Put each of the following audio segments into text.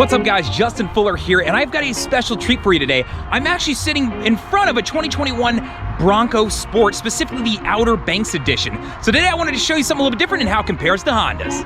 What's up guys, Justin Fuller here, and I've got a special treat for you today. I'm actually sitting in front of a 2021 Bronco Sport, specifically the Outer Banks edition. So today I wanted to show you something a little bit different and how it compares to Hondas.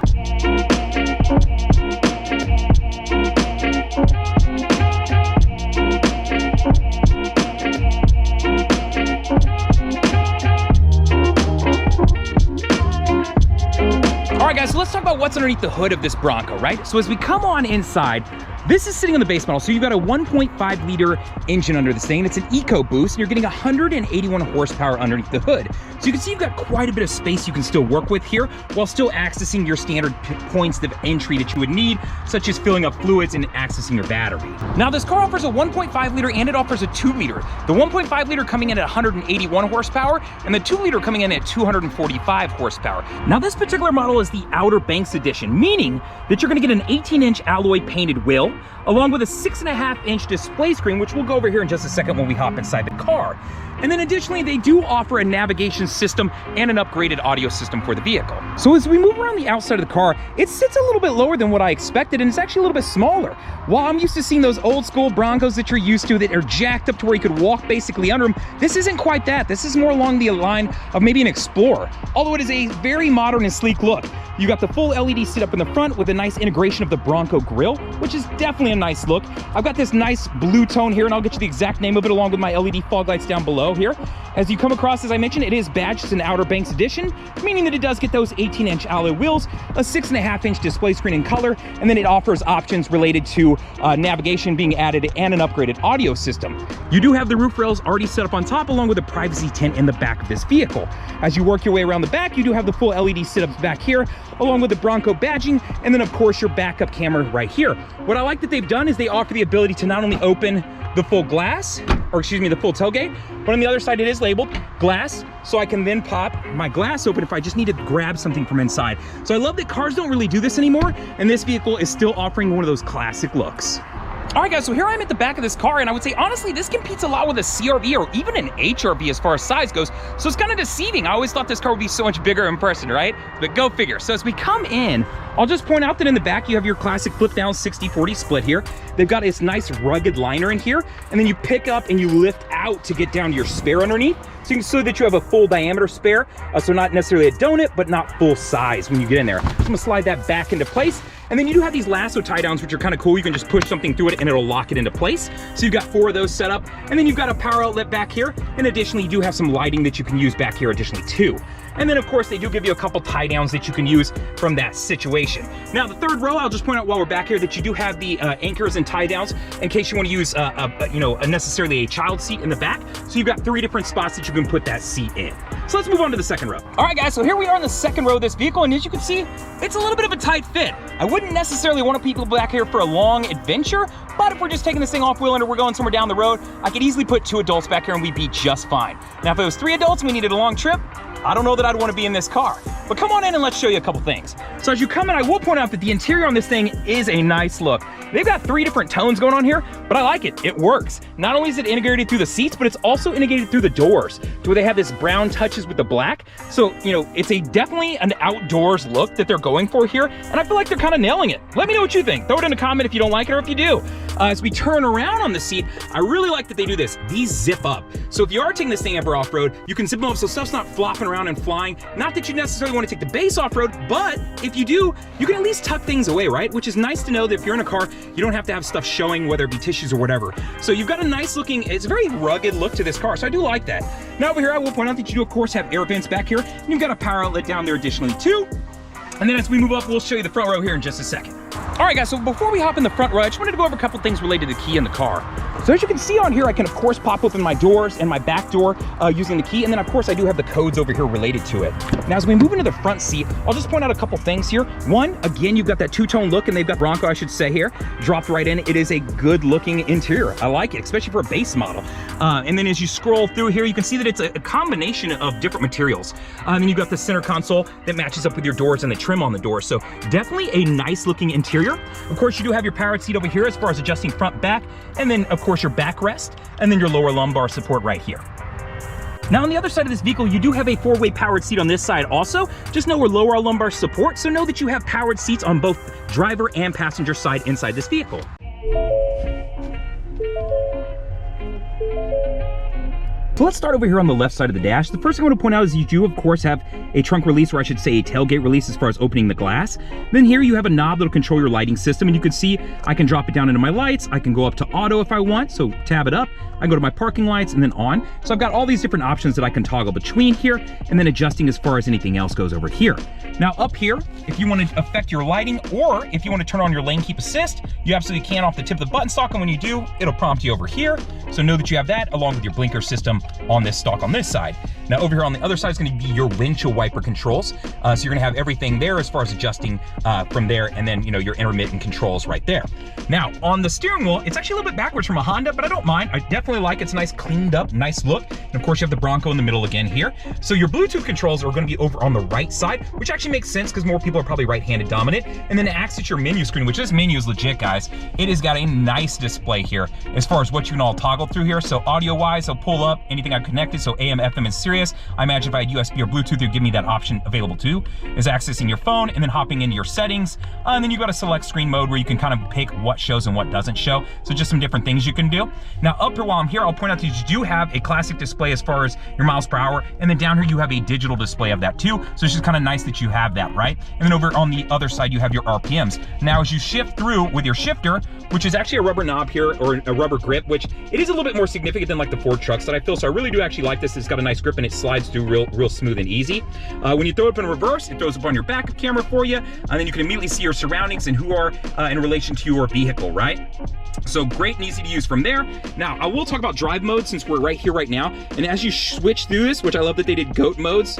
All right guys, so let's talk about what's underneath the hood of this Bronco, right? So as we come on inside, this is sitting on the base model. So you've got a 1.5 liter engine under this thing. It's an EcoBoost, and you're getting 181 horsepower underneath the hood. So you can see you've got quite a bit of space you can still work with here while still accessing your standard points of entry that you would need, such as filling up fluids and accessing your battery. Now this car offers a 1.5 liter and it offers a 2 liter. The 1.5 liter coming in at 181 horsepower and the 2 liter coming in at 245 horsepower. Now this particular model is the Outer Banks edition, meaning that you're gonna get an 18-inch alloy painted wheel, along with a 6.5-inch display screen, which we'll go over here in just a second when we hop inside the car. And then additionally, they do offer a navigation system and an upgraded audio system for the vehicle. So as we move around the outside of the car, it sits a little bit lower than what I expected, and it's actually a little bit smaller. While I'm used to seeing those old school Broncos that you're used to that are jacked up to where you could walk basically under them, this isn't quite that. This is more along the line of maybe an Explorer, although it is a very modern and sleek look. You got the full LED sit-up in the front with a nice integration of the Bronco grille, which is definitely a nice look. I've got this nice blue tone here, and I'll get you the exact name of it along with my LED fog lights down below here. As you come across, as I mentioned, it is badged as an Outer Banks edition, meaning that it does get those 18-inch alloy wheels, a 6.5-inch display screen in color, and then it offers options related to navigation being added and an upgraded audio system. You do have the roof rails already set up on top, along with a privacy tent in the back of this vehicle. As you work your way around the back, you do have the full LED sit-ups back here, along with the Bronco badging, and then of course your backup camera right here. What I like that they've done is they offer the ability to not only open the full glass, or excuse me, the full tailgate, but on the other side it is labeled glass, so I can then pop my glass open if I just need to grab something from inside. So I love that cars don't really do this anymore, and this vehicle is still offering one of those classic looks. All right guys, so here I'm at the back of this car, and I would say honestly this competes a lot with a CRV or even an HRV as far as size goes, so it's kind of deceiving. I always thought this car would be so much bigger in person, right? But go figure. So as we come in, I'll just point out that in the back you have your classic flip down 60-40 split here. They've got this nice rugged liner in here, and then you pick up and you lift out to get down to your spare underneath, so that you have a full diameter spare, so not necessarily a donut, but not full size when you get in there. So I'm gonna slide that back into place. And then you do have these lasso tie downs, which are kind of cool. You can just push something through it and it'll lock it into place. So you've got 4 of those set up. And then you've got a power outlet back here. And additionally, you do have some lighting that you can use back here additionally too. And then of course, they do give you a couple tie downs that you can use from that situation. Now the third row, I'll just point out while we're back here that you do have the anchors and tie downs in case you want to use necessarily a child seat in the back. So you've got 3 different spots that you can put that seat in. So let's move on to the second row. All right guys, so here we are in the second row of this vehicle, and as you can see, it's a little bit of a tight fit. I wouldn't necessarily want people back here for a long adventure, but if we're just taking this thing off wheeling or we're going somewhere down the road, I could easily put 2 adults back here and we'd be just fine. Now if it was 3 adults and we needed a long trip, I don't know that I'd want to be in this car. But come on in and let's show you a couple things. So as you come in, I will point out that the interior on this thing is a nice look. They've got 3 different tones going on here, but I like it. It works. Not only is it integrated through the seats, but it's also integrated through the doors to where they have this brown touches with the black. So, it's definitely an outdoors look that they're going for here, and I feel like they're kind of nailing it. Let me know what you think. Throw it in a comment if you don't like it or if you do. As we turn around on the seat, I really like that they do this. These zip up. So if you are taking this thing ever off-road, you can zip them up so stuff's not flopping around and flying. Not that you necessarily want to take the base off-road, but if you do, you can at least tuck things away, right? Which is nice to know that if you're in a car, you don't have to have stuff showing, whether it be tissues or whatever. So you've got a nice looking, it's a very rugged look to this car, so I do like that. Now over here, I will point out that you do of course have air vents back here, and you've got a power outlet down there additionally too. And then as we move up, we'll show you the front row here in just a second. All right guys, so before we hop in the front row, I just wanted to go over a couple things related to the key in the car. So as you can see on here, I can of course pop open my doors and my back door using the key, and then of course I do have the codes over here related to it. Now as we move into the front seat, I'll just point out a couple things here. One, again, you've got that 2-tone look, and they've got Bronco, I should say here, dropped right in. It is a good looking interior. I like it, especially for a base model. And then as you scroll through here, you can see that it's a combination of different materials. And then you've got the center console that matches up with your doors and the trim on the door. So definitely a nice looking interior. Of course, you do have your powered seat over here as far as adjusting front, back, and then of course your backrest, and then your lower lumbar support right here. Now on the other side of this vehicle, you do have a 4-way powered seat on this side also. Just know we're lower our lumbar support, so know that you have powered seats on both driver and passenger side inside this vehicle. So let's start over here on the left side of the dash. The first thing I want to point out is you do, of course, have a trunk release, or I should say a tailgate release as far as opening the glass. Then here you have a knob that'll control your lighting system, and you can see I can drop it down into my lights. I can go up to auto if I want, so tab it up. I can go to my parking lights and then on. So I've got all these different options that I can toggle between here, and then adjusting as far as anything else goes over here. Now up here, if you want to affect your lighting, or if you want to turn on your lane keep assist, you absolutely can off the tip of the button stalk, and when you do, it'll prompt you over here. So know that you have that along with your blinker system on this stalk on this side. Now over here on the other side is going to be your windshield wiper controls. So you're going to have everything there as far as adjusting from there, and then your intermittent controls right there. Now on the steering wheel, it's actually a little bit backwards from a Honda, but I don't mind. I definitely like it. It's a nice cleaned up, nice look. And of course you have the Bronco in the middle again here. So your Bluetooth controls are going to be over on the right side, which actually makes sense because more people are probably right-handed dominant. And then to access your menu screen, which this menu is legit, guys. It has got a nice display here as far as what you can all toggle through here. So audio-wise, I'll pull up anything I've connected. So AM, FM, and Sirius. I imagine if I had USB or Bluetooth, you'd give me that option available too, is accessing your phone and then hopping into your settings. And then you've got a select screen mode where you can kind of pick what shows and what doesn't show. So just some different things you can do. Now up here while I'm here, I'll point out that you do have a classic display as far as your miles per hour. And then down here, you have a digital display of that too. So it's just kind of nice that you have that, right? And then over on the other side, you have your RPMs. Now, as you shift through with your shifter, which is actually a rubber knob here, or a rubber grip, which it is a little bit more significant than like the Ford trucks that I feel. So I really do actually like this. It's got a nice grip and it slides through real smooth and easy. When you throw it up in reverse, it throws up on your backup camera for you, and then you can immediately see your surroundings and who are in relation to your vehicle, right? So great and easy to use from there. Now, I will talk about drive mode since we're right here right now. And as you switch through this, which I love that they did GOAT modes,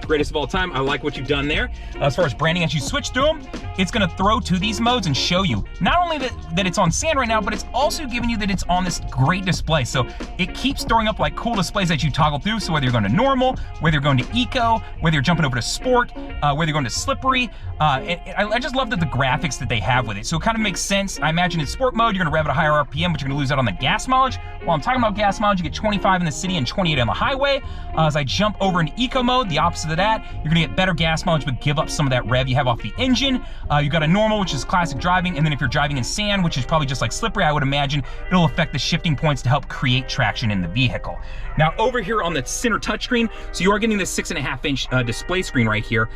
greatest of all time. I like what you've done there. As far as branding, as you switch through them, it's gonna throw to these modes and show you not only that it's on sand right now, but it's also giving you that it's on this great display. So it keeps throwing up like cool displays that you toggle through. So whether you're going to normal, whether you're going to eco, whether you're jumping over to sport, whether you're going to slippery, I just love that the graphics that they have with it. So it kind of makes sense. I imagine in sport mode, you're gonna rev at a higher RPM, but you're gonna lose out on the gas mileage. While I'm talking about gas mileage, you get 25 in the city and 28 on the highway. As I jump over into eco mode, the opposite of that, you're gonna get better gas mileage, but give up some of that rev you have off the engine. You got a normal, which is classic driving, and then if you're driving in sand, which is probably just like slippery, I would imagine it'll affect the shifting points to help create traction in the vehicle. Now over here on the center touchscreen, so you are getting this 6.5-inch display screen right here.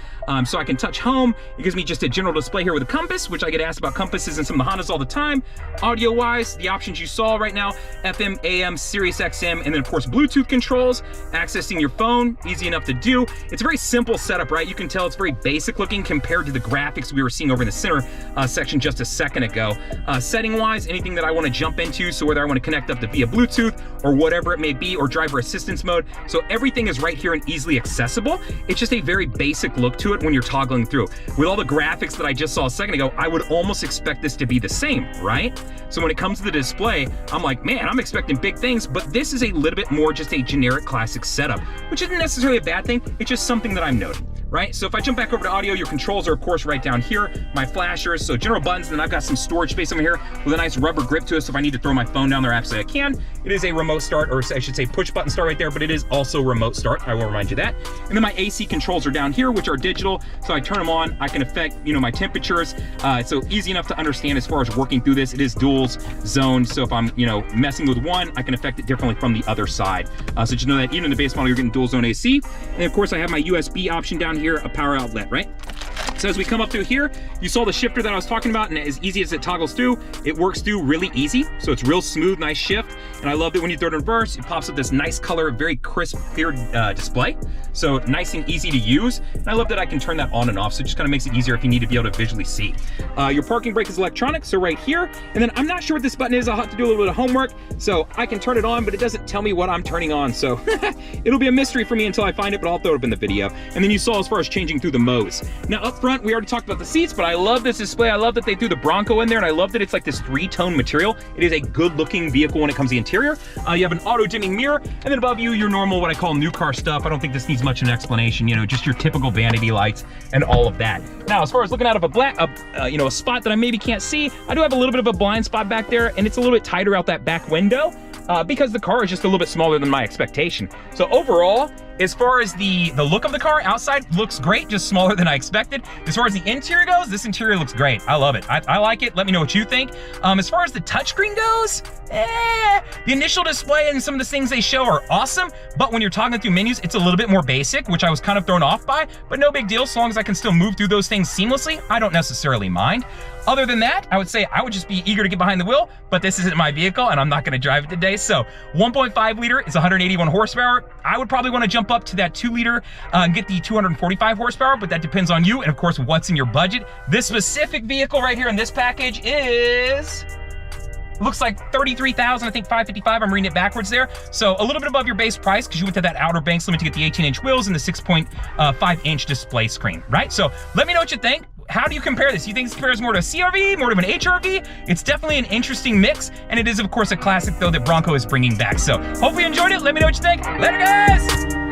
So I can touch home. It gives me just a general display here with a compass, which I get asked about compasses in some of the Hondas all the time. Audio wise, the options you saw right now, FM, AM, Sirius XM, and then of course Bluetooth controls, accessing your phone, easy enough to do. It's a very simple setup, right? You can tell it's very basic looking compared to the graphics we were seeing over in the center section just a second ago. Setting wise, anything that I want to jump into, so whether I want to connect up to via Bluetooth or whatever it may be, or driver assistance mode, so everything is right here and easily accessible. It's just a very basic look to it when you're toggling through. With all the graphics that I just saw a second ago, I would almost expect this to be the same, right? So when it comes to the display, I'm like, man, I'm expecting big things, but this is a little bit more just a generic classic setup, which isn't necessarily a bad thing. It's just something that I'm noting, right? So if I jump back over to audio, your controls are of course right down here, my flashers, so general buttons, and then I've got some storage space over here with a nice rubber grip to it, so if I need to throw my phone down there, absolutely I can. It is a remote start, or I should say push button start right there, but it is also remote start, I will remind you that. And then my AC controls are down here, which are digital, so I turn them on, I can affect, my temperatures, so easy enough to understand as far as working through this. It is duals zoned, so if I'm, messing with one, I can affect it differently from the other side. So just know that even in the base model, you're getting dual zone AC. And of course, I have my USB option down here, a power outlet, right? So as we come up through here, you saw the shifter that I was talking about, and as easy as it toggles through, it works through really easy. So it's real smooth, nice shift. And I love that when you throw it in reverse, it pops up this nice color, very crisp, clear display. So nice and easy to use. And I love that I can turn that on and off. So it just kind of makes it easier if you need to be able to visually see. Your parking brake is electronic, so right here. And then I'm not sure what this button is. I'll have to do a little bit of homework. So I can turn it on, but it doesn't tell me what I'm turning on. So it'll be a mystery for me until I find it, but I'll throw it up in the video. And then you saw as far as changing through the modes. Now up front, we already talked about the seats, but I love this display. I love that they threw the Bronco in there, and I love that it's like this three-tone material. It is a good-looking vehicle when it comes to the interior. You have an auto-dimming mirror, and then above you, your normal, what I call new car stuff. I don't think this needs much of an explanation, just your typical vanity lights and all of that. Now, as far as looking out of a spot that I maybe can't see, I do have a little bit of a blind spot back there, and it's a little bit tighter out that back window. because the car is just a little bit smaller than my expectation. So overall, as far as the look of the car outside looks great, just smaller than I expected. As far as the interior goes, this interior looks great. I love it. I like it. Let me know what you think. As far as the touchscreen goes, the initial display and some of the things they show are awesome, but when you're talking through menus, it's a little bit more basic, which I was kind of thrown off by, but no big deal. So long as I can still move through those things seamlessly, I don't necessarily mind. Other than that, I would say I would just be eager to get behind the wheel, but this isn't my vehicle and I'm not gonna drive it today. So 1.5 liter is 181 horsepower. I would probably wanna jump up to that 2 liter and get the 245 horsepower, but that depends on you and of course what's in your budget. This specific vehicle right here in this package is, looks like 33,000, I think 555, I'm reading it backwards there. So a little bit above your base price because you went to that Outer Banks limit to get the 18-inch wheels and the 6.5-inch display screen, right? So let me know what you think. How do you compare this? Do you think this compares more to a CRV, more to an HRV? It's definitely an interesting mix, and it is of course a classic though that Bronco is bringing back. So hopefully you enjoyed it. Let me know what you think. Later guys!